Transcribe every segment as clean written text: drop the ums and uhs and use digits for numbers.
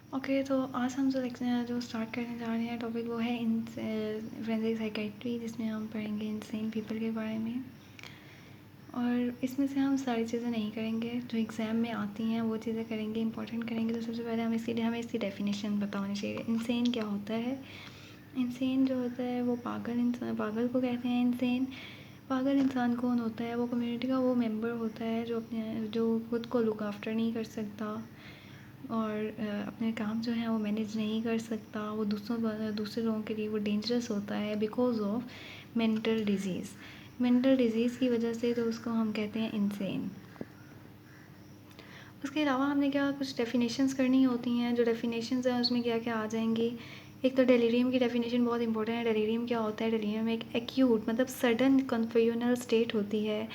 Okay, तो आज हम जो स्टार्ट करने जा रहे हैं टॉपिक वो है इन फोरेंसिक साइकेट्री, जिसमें हम पढ़ेंगे इंसेन पीपल के बारे में। और इसमें से हम सारी चीज़ें नहीं करेंगे जो एग्ज़ाम में आती हैं, वो चीज़ें करेंगे, इंपॉर्टेंट करेंगे। तो सबसे पहले हमें इसकी डेफिनेशन पता होनी चाहिए। इंसेन क्या होता है? इंसेन जो होता है वो पागल को कहते हैं इंसेन। पागल इंसान कौन होता है? वो कम्युनिटी का वो मेंबर होता है जो खुद को लुक आफ्टर नहीं कर सकता और अपने काम जो है वो मैनेज नहीं कर सकता। वो दूसरे लोगों के लिए वो डेंजरस होता है बिकॉज ऑफ मेंटल डिजीज़ की वजह से। तो उसको हम कहते हैं इंसेन। उसके अलावा हमने क्या कुछ डेफिनेशंस करनी होती हैं। जो डेफिनेशंस हैं उसमें क्या क्या आ जाएंगी। एक तो डेलीरियम की डेफिनेशन बहुत इंपॉर्टेंट है। डेलीरियम क्या होता है? डेलीरियम एक एक्यूट मतलब सडन कन्फ्यूजनल स्टेट होती है,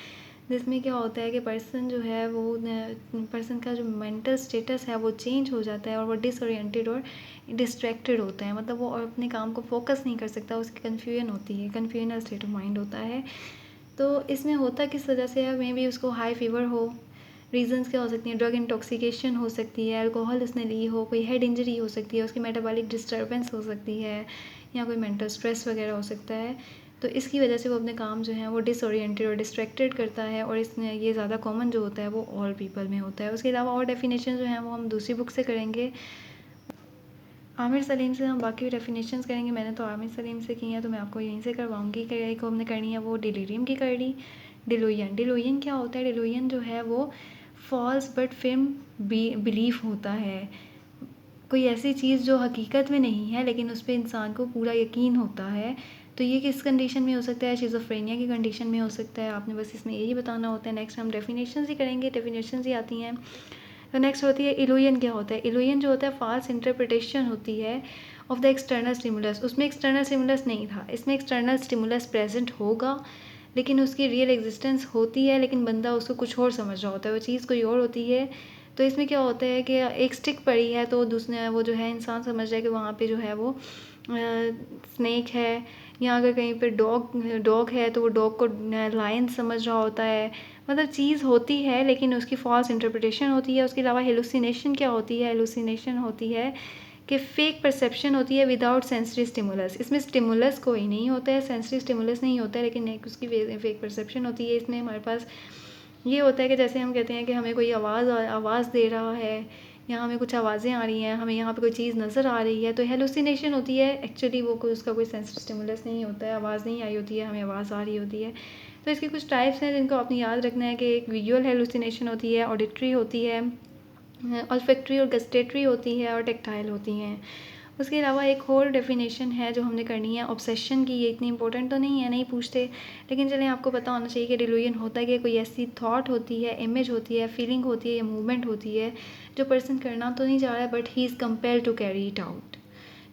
जिसमें क्या होता है कि पर्सन जो है वो पर्सन का जो मेंटल स्टेटस है वो चेंज हो जाता है और वो डिसोरिएंटेड और डिस्ट्रैक्टेड होता है। मतलब वो अपने काम को फोकस नहीं कर सकता, उसकी कन्फ्यूजन होती है, कन्फ्यूजनल स्टेट ऑफ माइंड होता है। तो इसमें होता किस वजह से है? मे बी उसको हाई फीवर हो। रीजंस क्या हो सकती हैं? ड्रग इंटॉक्सिकेशन हो सकती है, अल्कोहल उसने ली हो, कोई हेड इंजरी हो सकती है, उसकी मेटाबॉलिक डिस्टर्बेंस हो सकती है, या कोई मेंटल स्ट्रेस वगैरह हो सकता है। तो इसकी वजह से वो अपने काम जो है वो डिसोरिएंटेड और डिस्ट्रैक्टेड करता है। और इसमें ये ज़्यादा कॉमन जो होता है वो ऑल पीपल में होता है। उसके अलावा और डेफिनेशन जो हैं वो हम दूसरी बुक से करेंगे। आमिर सलीम से हम बाकी डेफिनेशंस करेंगे। मैंने तो आमिर सलीम से की हैं, तो मैं आपको यहीं से करवाऊँगी। कि एक हमने करनी है वो डिलीरियम की कर ली। डिलोयन क्या होता है? डिलोयन जो है वो फॉल्स बट फिर्म बिलीफ होता है। कोई ऐसी चीज़ जो हकीकत में नहीं है लेकिन उस पर इंसान को पूरा यकीन होता है। तो ये किस कंडीशन में हो सकता है? शिज़ोफ्रेनिया की कंडीशन में हो सकता है। आपने बस इसमें यही बताना होता है। नेक्स्ट हम डेफिनेशंस ही करेंगे, डेफिनेशंस ही आती हैं। तो नेक्स्ट होती है इल्यूजन। क्या होता है? इल्यूजन जो होता है फॉल्स इंटरप्रिटेशन होती है ऑफ द एक्सटर्नल स्टिमुलस। उसमें एक्सटर्नल स्टिमुलस नहीं था, इसमें एक्सटर्नल स्टिमुलस प्रेजेंट होगा लेकिन उसकी रियल एग्जिस्टेंस होती है, लेकिन बंदा उसको कुछ और समझ रहा होता है, वो चीज़ कोई और होती है। तो इसमें क्या होता है कि एक स्टिक पड़ी है तो दूसरे वो जो है इंसान समझ रहा है कि वहाँ पे जो है वो स्नेक है, या अगर कहीं पे डॉग है तो वो डॉग को लायन समझ रहा होता है। मतलब चीज़ होती है लेकिन उसकी फॉल्स इंटरप्रिटेशन होती है। उसके अलावा हेलुसिनेशन क्या होती है? हेलुसिनेशन होती है कि फेक परसेप्शन होती है विदाउट सेंसरी स्टिमुलस। इसमें स्टिमुलस कोई नहीं होता है, सेंसरी स्टिमुलस नहीं होता है, लेकिन एक उसकी फेक परसेप्शन होती है। इसमें हमारे पास ये होता है कि जैसे हम कहते हैं कि हमें कोई आवाज़ दे रहा है, या हमें कुछ आवाज़ें आ रही हैं, हमें यहाँ पे कोई चीज़ नज़र आ रही है, तो हेलुसिनेशन होती है। एक्चुअली वो कोई उसका कोई सेंसरी स्टिमुलस नहीं होता है, आवाज़ नहीं आई होती है, हमें आवाज़ आ रही होती है। तो इसकी कुछ टाइप्स हैं जिनको आपने याद रखना है कि एक विजुअल हेलुसिनेशन होती है, ऑडिटरी होती है, ऑल्फैक्टरी और गस्टेटरी होती है, और टेक्टाइल होती हैं। उसके अलावा एक और डेफिनेशन है जो हमने करनी है ऑब्सेशन की। ये इतनी इंपॉर्टेंट तो नहीं है, नहीं पूछते, लेकिन चलें आपको पता होना चाहिए कि डिल्यूजन होता है कि कोई ऐसी थॉट होती है, इमेज होती है, फीलिंग होती है या मूवमेंट होती है जो पर्सन करना तो नहीं चाह रहा है but he is compelled to carry it out.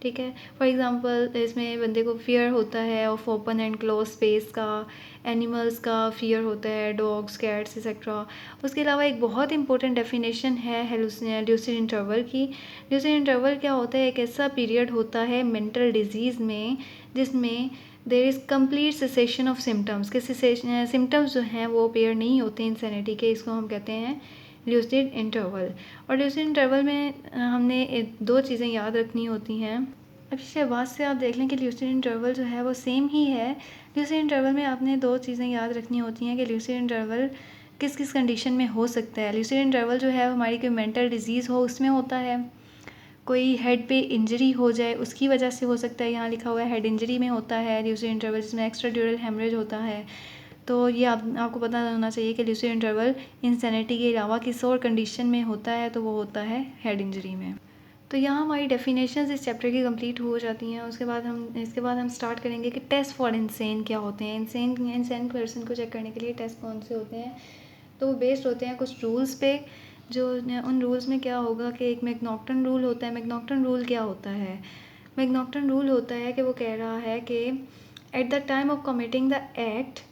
ठीक है। फॉर एग्ज़ाम्पल इसमें बंदे को फियर होता है of open and close space का, एनिमल्स का फियर होता है, डॉग्स, कैट्स एक्सेट्रा। उसके अलावा एक बहुत इंपॉर्टेंट डेफिनेशन है ल्यूसिड इंटरवल की। ल्यूसिड इंटरवल क्या होता है? एक ऐसा पीरियड होता है मेंटल डिजीज़ में जिसमें there is complete cessation of symptoms के सिम्टम्स जो हैं वो अपेयर नहीं होते इंसैनिटी के। इसको हम कहते हैं ल्यूसिड इंटरवल। और ल्यूसिड इंटरवल में हमने दो चीज़ें याद रखनी होती हैं। अब शहबाज से आप देख लें कि ल्यूसिड इंटरवल जो है वो सेम ही है। ल्यूसिड इंटरवल में आपने दो चीज़ें याद रखनी होती हैं कि ल्यूसिड इंटरवल किस किस कंडीशन में हो सकता है। ल्यूसिड इंटरवल जो है हमारी कोई मेंटल डिजीज़ हो उसमें होता है, कोई हेड पे इंजरी हो जाए उसकी वजह से हो सकता है। यहाँ लिखा हुआ है हेड इंजरी में होता है ल्यूसिड इंटरवल, जिसमें एक्स्ट्रा ड्यूरल हेमरेज होता है। तो ये आपको पता होना चाहिए कि ल्यूसिड इंटरवल इंसैनिटी के अलावा किस और कंडीशन में होता है, तो वो होता है हेड इंजरी में। तो यहाँ हमारी डेफिनेशंस इस चैप्टर की कंप्लीट हो जाती हैं। इसके बाद हम स्टार्ट करेंगे कि टेस्ट फॉर इंसेन क्या होते हैं। इंसेन पर्सन को चेक करने के लिए टेस्ट कौन से होते हैं? तो वो बेस्ड होते हैं कुछ रूल्स पे। जो उन रूल्स में क्या होगा कि एक मैकनॉक्टन रूल होता है। मैकनॉक्टन रूल क्या होता है? मैकनॉक्टन रूल होता है कि वो कह रहा है कि at the time of committing the act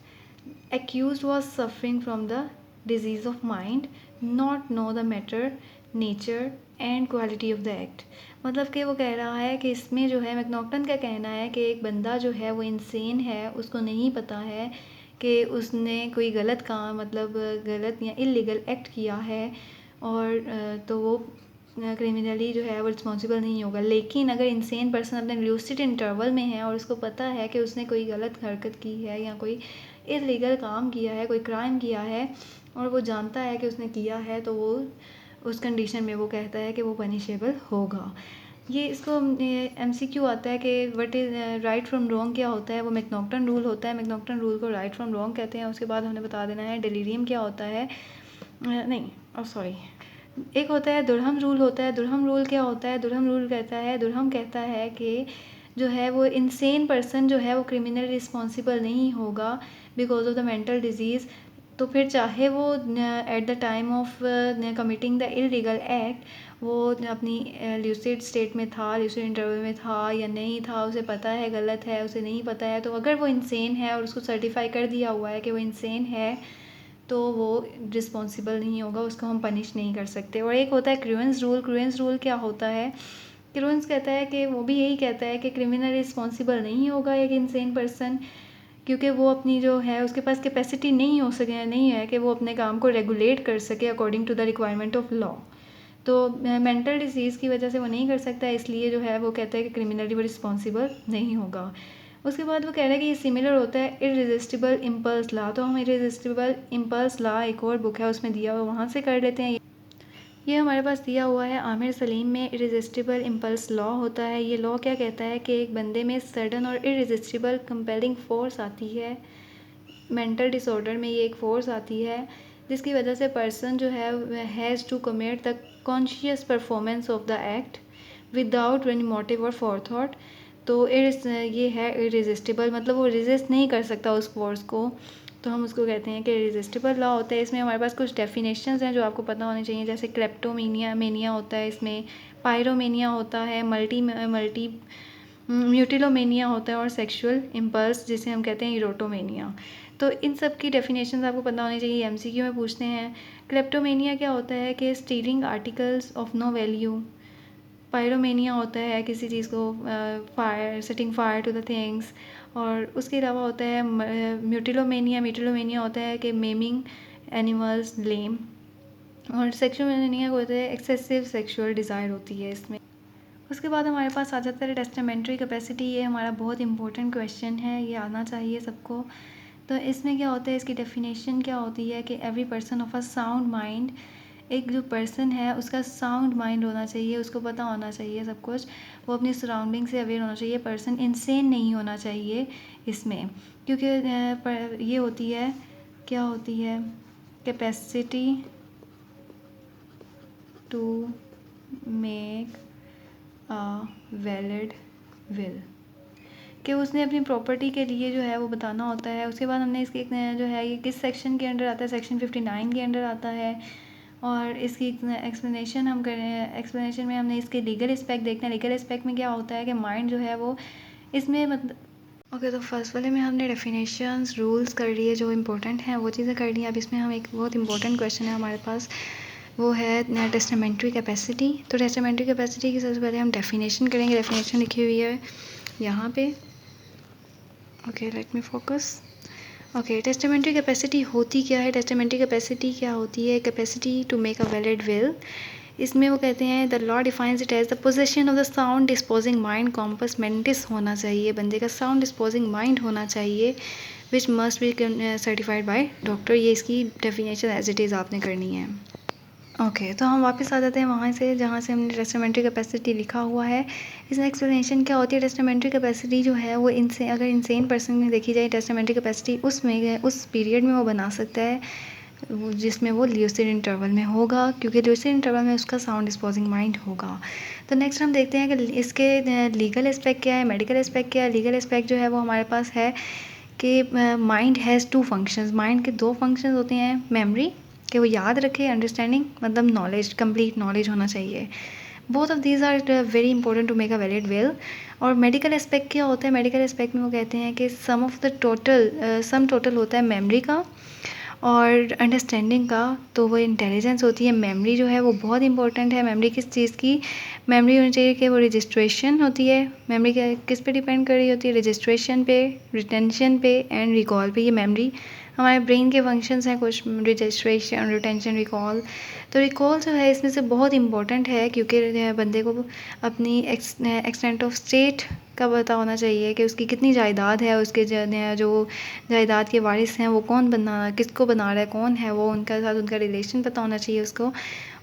accused was suffering from the disease of mind, not know the matter, nature and quality of the act। मतलब कि वो कह रहा है कि इसमें जो है मैकनॉक्टन का कहना है कि एक बंदा जो है वो इंसेन है, उसको नहीं पता है कि उसने कोई गलत काम मतलब गलत या इलीगल एक्ट किया है। और तो वो क्रिमिनली जो है वो रिस्पॉन्सिबल नहीं होगा। लेकिन अगर इंसेन पर्सन अपने लूसिड इंटरवल में है और उसको पता है कि उसने कोई गलत हरकत की है या कोई इलीगल काम किया है, कोई क्राइम किया है और वो जानता है कि उसने किया है, तो वो उस कंडीशन में वो कहता है कि वो पनिशेबल होगा। ये इसको MCQ आता है कि what is right from wrong क्या होता है, वो मैकनॉक्टन रूल होता है। मैकनॉक्टन रूल को राइट फ्रॉम रॉन्ग कहते हैं। उसके बाद हमने बता देना है डेलीरियम क्या होता है, सॉरी, एक होता है दुरहम रूल होता है। दुरहम रूल क्या होता है? दुरहम रूल कहता है, दुरहम कहता है कि जो है वो इंसेन पर्सन जो है वो क्रिमिनल रिस्पॉन्सिबल नहीं होगा because of the mental disease. तो फिर चाहे वो at the time of committing the illegal act वो अपनी ल्यूसिड स्टेट में था, ल्यूसिड इंटरवल में था या नहीं था, उसे पता है गलत है, उसे नहीं पता है, तो अगर वो इंसेन है और उसको सर्टिफाई कर दिया हुआ है कि वो इंसेन है, तो वो रिस्पॉन्सिबल नहीं होगा, उसको हम पनिश नहीं कर सकते। और एक होता है क्रूएंस रूल। क्रूएंस रूल क्या होता है? क्रूएंस कहता है कि वो भी यही कहता है कि क्रिमिनल रिस्पॉन्सिबल नहीं होगा एक इंसेन पर्सन, क्योंकि वो अपनी जो है उसके पास कैपेसिटी नहीं है कि वो अपने काम को रेगुलेट कर सके according to the requirement of law. तो मेंटल डिजीज़ की वजह से वो नहीं कर सकता, इसलिए जो है वो कहता है कि क्रिमिनली वो रिस्पॉन्सिबल नहीं होगा। उसके बाद वो कह रहा है कि ये सिमिलर होता है इररेजिस्टिबल इम्पल्स लॉ। तो हम इररेजिस्टिबल इम्पल्स लॉ एक और बुक है उसमें दिया हुआ, वहाँ से कर लेते हैं। ये हमारे पास दिया हुआ है आमिर सलीम में, इररेजिस्टिबल इम्पल्स लॉ होता है। ये लॉ क्या कहता है कि एक बंदे में सडन और इररेजिस्टिबल कंपेलिंग फोर्स आती है। मेंटल डिसऑर्डर में ये एक फोर्स आती है जिसकी वजह से पर्सन जो है has to commit the conscious performance of the act without any motive और फोरथॉट। तो ये है इररेजिस्टिबल, मतलब वो रेजिस्ट नहीं कर सकता उस फोर्स को, तो हम उसको कहते हैं कि इररेजिस्टिबल लॉ होता है। इसमें हमारे पास कुछ डेफिनेशंस हैं जो आपको पता होने चाहिए, जैसे क्लेप्टोमेनिया होता है, इसमें पायरोमेनिया होता है, मल्टी म्यूटिलोमेनिया होता है और सेक्सुअल इम्पल्स जिसे हम कहते हैं इरोटोमेनिया। तो इन सब की डेफिनेशंस आपको पता होनी चाहिए, MCQ में पूछते हैं। क्लेप्टोमेनिया क्या होता है कि stealing articles of no value. Pyromania होता है किसी चीज़ को setting fire to the things. और उसके अलावा होता है म्यूटिलोमेनिया होता है कि मेमिंग एनिमल्स लेम। और सेक्सुअल होता है एक्सेसिव सेक्सुअल डिज़ायर होती है इसमें। उसके बाद हमारे पास आ जाता है टेस्टामेंट्री कैपेसिटी। ये हमारा बहुत इंपॉर्टेंट क्वेश्चन है, ये आना चाहिए सबको। तो इसमें क्या होता है, इसकी डेफिनेशन क्या होती है कि every person of a sound mind, एक जो पर्सन है उसका साउंड माइंड होना चाहिए, उसको पता होना चाहिए सब कुछ, वो अपनी सराउंडिंग से अवेयर होना चाहिए। पर्सन इंसेन नहीं होना चाहिए इसमें, क्योंकि ये होती है, क्या होती है, capacity to make valid will, कि उसने अपनी प्रॉपर्टी के लिए जो है वो बताना होता है। उसके बाद हमने इसके जो है ये किस सेक्शन के अंडर आता है, सेक्शन 59 के अंडर आता है। और इसकी एक्सप्लेनेशन हम करें, एक्सप्लेनेशन में हमने इसके लीगल एस्पेक्ट देखना है। लीगल एस्पेक्ट में क्या होता है कि माइंड जो है वो इसमें मतलब ओके, तो फर्स्ट वाले में हमने डेफिनेशंस रूल्स कर लिए जो इंपॉर्टेंट हैं, वो चीज़ें कर ली। अब इसमें हम एक बहुत इंपॉर्टेंट क्वेश्चन है हमारे पास, वो है टेस्टामेंट्री कैपेसिटी। तो टेस्टामेंट्री कैपेसिटी की सबसे पहले हम डेफिनेशन करेंगे। डेफिनेशन लिखी हुई है यहाँ पे, okay let me focus. Okay, testamentary capacity होती क्या है? टेस्टामेंट्री कैपेसिटी क्या होती है? Capacity to make a valid will. इसमें वो कहते हैं the law defines it as the possession of the sound disposing mind compos mentis होना चाहिए, बंदे का साउंड डिस्पोजिंग माइंड होना चाहिए, which must be certified by doctor. ये इसकी डेफिनेशन एज इट इज़ आपने करनी है। ओके, तो हम वापस आ जाते हैं वहाँ से जहाँ से हमने टेस्टामेंट्री कैपेसिटी लिखा हुआ है। इसमें एक्सप्लेनेशन क्या होती है? टेस्टामेंट्री कैपेसिटी जो है वो अगर इंसेन पर्सन में देखी जाए टेस्टामेंट्री कैपेसिटी, उसमें उस पीरियड में वो बना सकता है जिसमें वो ल्यूसिड इंटरवल में होगा, क्योंकि ल्यूसिड इंटरवल में उसका साउंड डिस्पोजिंग माइंड होगा। तो नेक्स्ट हम देखते हैं कि इसके लीगल एस्पेक्ट क्या है, मेडिकल एस्पेक्ट क्या है। लीगल एस्पेक्ट जो है वो हमारे पास है कि माइंड हैज़ 2 फंक्शंस। माइंड के 2 फंक्शंस होते हैं, मेमोरी कि वो याद रखे, अंडरस्टैंडिंग मतलब नॉलेज, कंप्लीट नॉलेज होना चाहिए। Both of these are very important to make a valid will. और मेडिकल एस्पेक्ट क्या होता है? मेडिकल एस्पेक्ट में वो कहते हैं कि सम टोटल होता है मेमोरी का और अंडरस्टैंडिंग का, तो वो इंटेलिजेंस होती है। मेमोरी जो है वो बहुत इंपॉर्टेंट है। मेमोरी किस चीज़ की मेमोरी होनी चाहिए कि वो रजिस्ट्रेशन होती है। मेमोरी किस पे डिपेंड कर रही होती है? रजिस्ट्रेशन पे, रिटेंशन पे एंड रिकॉल पे। ये मेमोरी हमारे ब्रेन के फंक्शंस हैं कुछ, रजिस्ट्रेशन, रिटेंशन, रिकॉल। तो रिकॉल जो है इसमें से बहुत इम्पोर्टेंट है, क्योंकि बंदे को अपनी एक्सटेंट ऑफ स्टेट का पता होना चाहिए कि उसकी कितनी जायदाद है, उसके जो जायदाद के वारिस हैं वो कौन किसको बना रहा है, कौन है वो, उनके साथ उनका रिलेशन पता होना चाहिए उसको।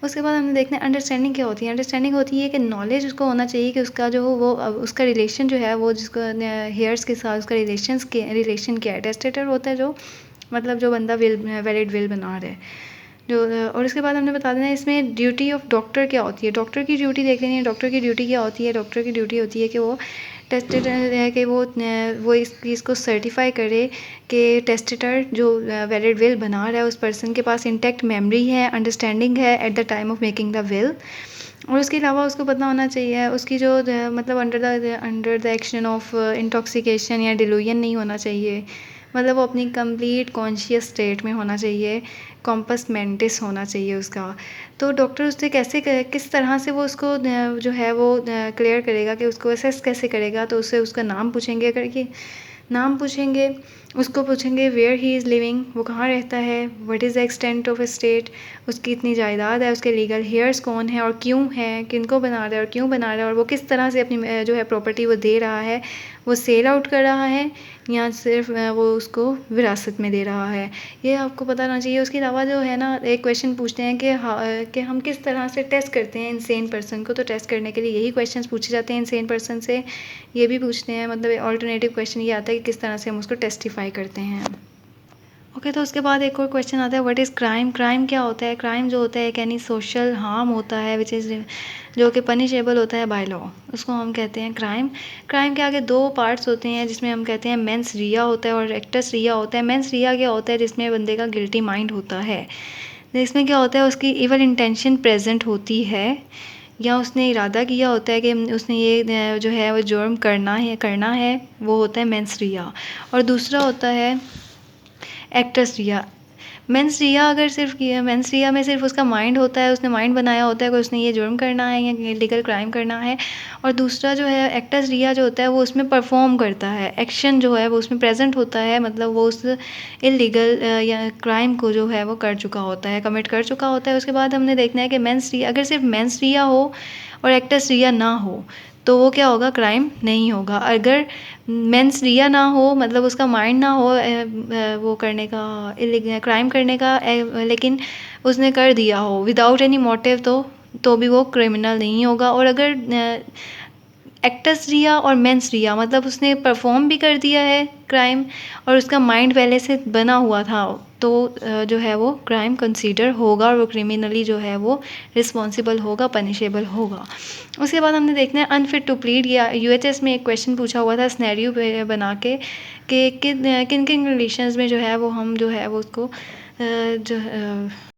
उसके बाद हमने देखना है अंडरस्टैंडिंग क्या होती है। अंडरस्टैंडिंग होती है कि नॉलेज उसको होना चाहिए कि उसका जो वो उसका रिलेशन जो है वो जिसको हेयर्स के साथ उसका रिलेशन क्या है। टेस्टेटर होता है जो मतलब जो बंदा वैलिड विल बना रहा है जो। और उसके बाद हमने बता देना है इसमें ड्यूटी ऑफ डॉक्टर क्या होती है। डॉक्टर की ड्यूटी देख लेनी है। डॉक्टर की ड्यूटी क्या होती है। डॉक्टर की ड्यूटी होती है कि वो टेस्टेटर है कि वो इस चीज़ को सर्टिफाई करे कि टेस्टेटर जो वैलिड विल बना रहा है उस पर्सन के पास इंटैक्ट मेमोरी है, अंडरस्टैंडिंग है at the time of making the will. और उसके अलावा उसको पता होना चाहिए उसकी जो मतलब under the action of intoxication या डिलूजन नहीं होना चाहिए। मतलब वो अपनी कंप्लीट कॉन्शियस स्टेट में होना चाहिए, कॉम्पस मेंटिस होना चाहिए उसका। तो डॉक्टर उससे किस तरह से वो उसको जो है वो क्लियर करेगा कि उसको असेस कैसे करेगा। तो उससे उसका नाम पूछेंगे, करके नाम पूछेंगे, उसको पूछेंगे वेयर ही इज़ लिविंग, वो कहाँ रहता है, what is the extent of state, उसकी इतनी जायदाद है, उसके लीगल हेयर्स कौन है और क्यों है, किनको बना रहा है और क्यों बना रहा है, और वो किस तरह से अपनी जो है प्रॉपर्टी वो दे रहा है, वो सेल आउट कर रहा है या सिर्फ वो उसको विरासत में दे रहा है, ये आपको पता होना चाहिए। उसके अलावा जो है ना एक क्वेश्चन पूछते हैं कि हम किस तरह से टेस्ट करते हैं इंसेन पर्सन को। तो टेस्ट करने के लिए यही क्वेश्चंस पूछे जाते हैं इंसेन पर्सन से, ये भी पूछते हैं। मतलब ऑल्टरनेटिव क्वेश्चन ये आता है कि किस तरह से हम उसको टेस्टिफाई करते हैं। ओके तो उसके बाद एक और क्वेश्चन आता है व्हाट इज़ क्राइम। क्राइम क्या होता है। क्राइम जो होता है एक एनी सोशल हार्म होता है विच इज़ जो कि पनिशेबल होता है बाय लॉ, उसको हम कहते हैं क्राइम। क्राइम के आगे दो पार्ट्स होते हैं जिसमें हम कहते हैं मेंस रिया होता है और एक्टस रिया होता है। मेंस रिया क्या होता है जिसमें बंदे का गिल्टी माइंड होता है। इसमें क्या होता है उसकी इवल इंटेंशन प्रेजेंट होती है या उसने इरादा किया होता है कि उसने ये जो है वो जुर्म करना है, वो होता है मेंस रिया। और दूसरा होता है एक्टस रिया। मेंस रिया अगर सिर्फ मेंस रिया में सिर्फ उसका माइंड होता है, उसने माइंड बनाया होता है कि उसने ये जुर्म करना है या इलीगल क्राइम करना है। और दूसरा जो है एक्टस रिया जो होता है वो उसमें परफॉर्म करता है, एक्शन जो है वो उसमें प्रेजेंट होता है, मतलब वो उस इलीगल या क्राइम को जो है वो कर चुका होता है, कमिट कर चुका होता है। उसके बाद हमने देखना है कि मेंस रिया अगर सिर्फ मेंस रिया हो और एक्टस रिया ना हो तो वो क्या होगा, क्राइम नहीं होगा। अगर मेंस रिया ना हो मतलब उसका माइंड ना हो वो करने का क्राइम करने का लेकिन उसने कर दिया हो विदाउट एनी मोटिव तो भी वो क्रिमिनल नहीं होगा। और अगर एक्टस रिया और मेंस रिया मतलब उसने परफॉर्म भी कर दिया है क्राइम और उसका माइंड पहले से बना हुआ था तो जो है वो क्राइम कंसीडर होगा और वो क्रिमिनली जो है वो रिस्पॉन्सिबल होगा, पनिशेबल होगा। उसके बाद हमने देखना है अनफिट टू प्लीड। या यूएचएस में एक क्वेश्चन पूछा हुआ था स्नैरियो बना के कि किन किन रिलेशंस में जो है वो हम जो है वो उसको जो